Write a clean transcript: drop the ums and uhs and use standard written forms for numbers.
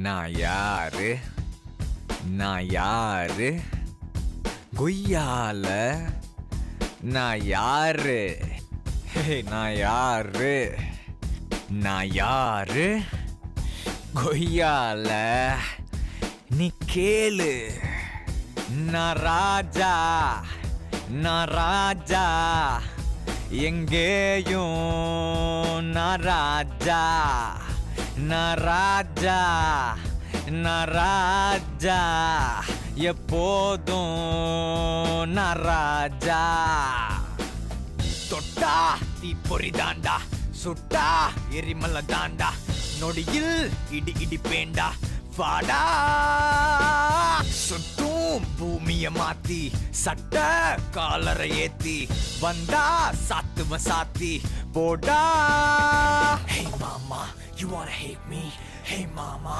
நான் யாரு நான் யாரு கொய்யால நான் யாரு நான் யாரு நான் யாரு கொய்யால நீ கேளு நான் ராஜா நான் ராஜா எங்கேயும் நான் ராஜா நான் ராஜா நான் ராஜா எப்போதும் நான் ராஜா தொட்டா தீ பொறி தாண்டா சுட்டா எரிமலை தாண்டா நொடியில் இடி இடிப்பேண்டா வாடா சுட்டும் பூமிய மாத்தி சட்ட காலரை ஏத்தி வந்தா சாத்துவ சாத்தி போடா. Hey mama, you wanna hate me? Hey mama